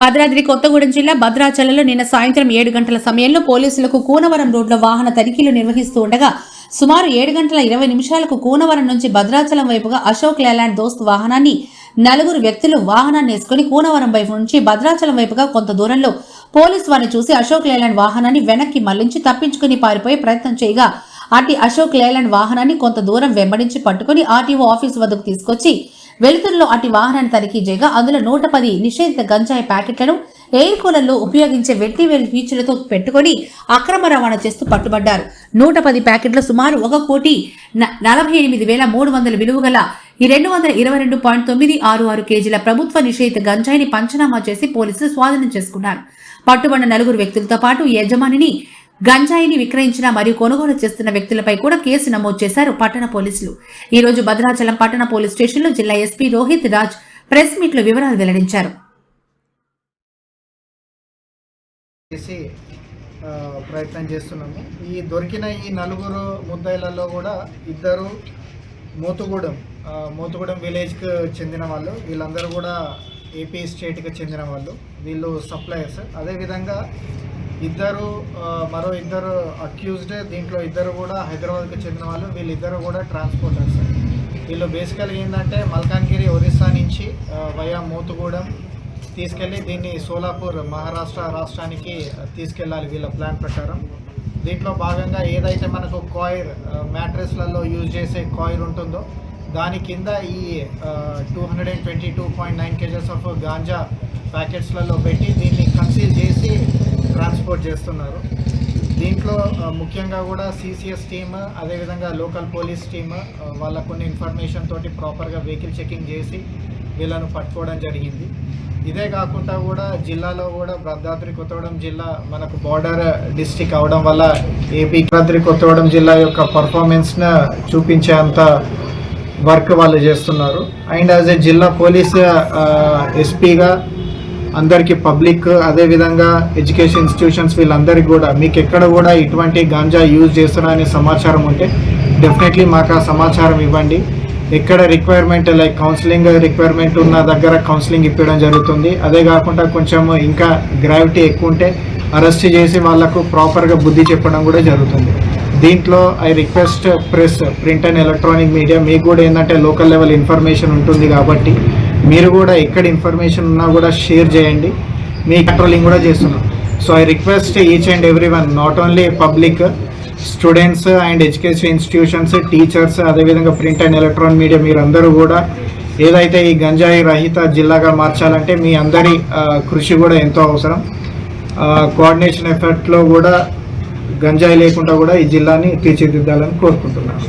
భద్రాద్రి కొత్తగూడెం జిల్లా భద్రాచలంలో నిన్న సాయంత్రం 7 గంటల సమయంలో పోలీసులకు కూనవరం రోడ్లో వాహన తనిఖీలు నిర్వహిస్తూ ఉండగా సుమారు 7 గంటల 20 నిమిషాలకు కూనవరం నుంచి భద్రాచలం వైపుగా అశోక్ లేలాండ్ దోస్త్ వాహనాన్ని 4 వ్యక్తులు వాహనాన్ని వేసుకుని కూనవరం వైపు నుంచి భద్రాచలం వైపుగా కొంత దూరంలో పోలీసు వారిని చూసి అశోక్ లేలాండ్ వాహనాన్ని వెనక్కి మళ్లించి తప్పించుకుని పారిపోయే ప్రయత్నం చేయగా అట్టి అశోక్ లేలాండ్ వాహనాన్ని కొంత దూరం వెంబడించి పట్టుకుని ఆర్టీఓ ఆఫీసు వద్దకు తీసుకొచ్చి వెలుతురులో అట్టి వాహనాన్ని తనిఖీ చేయగా అందులో 110 నిషేధిత గంజాయి ప్యాకెట్లను ఎయిర్ కూలర్లో ఉపయోగించే వెట్టివేలు పీచులతో పెట్టుకుని అక్రమ రవాణా చేస్తూ పట్టుబడ్డారు. 110 ప్యాకెట్లు సుమారు 1,48,300 విలువ గల 222.966 కేజీల ప్రభుత్వ నిషేధిత గంజాయిని పంచనామా చేసి పోలీసులు స్వాధీనం చేసుకున్నారు. పట్టుబడిన 4 వ్యక్తులతో పాటు యజమానిని గంజాయిని విక్రయించిన మరియు కొనుగోలు చేస్తున్న వ్యక్తులపై కూడా కేసు నమోదు చేశారు పట్టణ పోలీసులు. ఈ రోజు భద్రాచలం పట్టణ పోలీస్ స్టేషన్లో జిల్లా SP Rohit Raj press meet లో వివరాలు వెల్లడించారు. ప్రయత్నం చేస్తున్నాము. ఈ దొరికిన ఈ 4 ముద్దాయిలలో కూడా 2 మోతుగూడెం విలేజ్కి చెందిన వాళ్ళు, వీళ్ళందరూ కూడా ఏపీ స్టేట్కి చెందిన వాళ్ళు. వీళ్ళు సప్లయర్స్. అదేవిధంగా మరో ఇద్దరు అక్యూజ్డ్, దీంట్లో 2 కూడా హైదరాబాద్కి చెందిన వాళ్ళు. వీళ్ళిద్దరు కూడా ట్రాన్స్పోర్టర్స్. వీళ్ళు బేసికల్గా ఏంటంటే మల్కాన్గిరి ఒరిస్సా నుంచి వయా మోతుగూడెం తీసుకెళ్ళి దీన్ని సోలాపూర్ మహారాష్ట్ర రాష్ట్రానికి తీసుకెళ్ళాలి వీళ్ళ ప్లాన్ ప్రకారం. దీంట్లో భాగంగా ఏదైతే మనకు కాయిర్ మ్యాట్రెస్లలో యూజ్ చేసే కాయిర్ ఉంటుందో దాని కింద ఈ 222.9 kgs ఆఫ్ గాంజా ప్యాకెట్స్లలో పెట్టి దీన్ని కన్సీల్ చేసి ట్రాన్స్పోర్ట్ చేస్తున్నారు. దీంట్లో ముఖ్యంగా కూడా సిసిఎస్ టీమ్, అదేవిధంగా లోకల్ పోలీస్ టీమ్ వాళ్ళ కొన్ని ఇన్ఫర్మేషన్ తోటి ప్రాపర్గా వెహికల్ చెకింగ్ చేసి వీళ్ళను పట్టుకోవడం జరిగింది. ఇదే కాకుండా కూడా జిల్లాలో కూడా భద్రాద్రి కొత్తగూడెం జిల్లా మనకు బార్డర్ డిస్టిక్ అవడం వల్ల ఏపీ భద్రాద్రి కొత్తగూడెం జిల్లా యొక్క పర్ఫార్మెన్స్ను చూపించే అంత వర్క్ వాళ్ళు చేస్తున్నారు. అండ్ యాజ్ ఏ జిల్లా పోలీస్ ఎస్పీగా అందరికీ పబ్లిక్, అదేవిధంగా ఎడ్యుకేషన్ ఇన్స్టిట్యూషన్స్ వీళ్ళందరికీ కూడా మీకు ఎక్కడ కూడా ఇటువంటి గాంజా యూజ్ చేస్తున్నారనే సమాచారం ఉంటే డెఫినెట్లీ మాకు ఆ సమాచారం ఇవ్వండి. ఎక్కడ రిక్వైర్మెంట్ లైక్ కౌన్సిలింగ్ రిక్వైర్మెంట్ ఉన్న దగ్గర కౌన్సిలింగ్ ఇప్పించడం జరుగుతుంది. అదే కాకుండా కొంచెం ఇంకా గ్రావిటీ ఎక్కువ ఉంటే అరెస్ట్ చేసి వాళ్లకు ప్రాపర్గా బుద్ధి చెప్పడం కూడా జరుగుతుంది. దీంట్లో I request press, print and electronic media, మీకు కూడా ఏంటంటే లోకల్ లెవెల్ ఇన్ఫర్మేషన్ ఉంటుంది కాబట్టి మీరు కూడా ఎక్కడ ఇన్ఫర్మేషన్ ఉన్నా కూడా షేర్ చేయండి. మీ కంట్రోలింగ్ కూడా చేస్తున్నాం. So I request each and every one, not only public, students and education institutions, teachers, అదేవిధంగా ప్రింట్ అండ్ ఎలక్ట్రానిక్ మీడియా, మీరందరూ కూడా ఏదైతే ఈ గంజాయి రహిత జిల్లాగా మార్చాలంటే మీ అందరి కృషి కూడా ఎంతో అవసరం. కోఆర్డినేషన్ ఎఫర్ట్లో కూడా గంజాయి లేకుండా కూడా ఈ జిల్లాని తీర్చిదిద్దాలని కోరుకుంటున్నాను.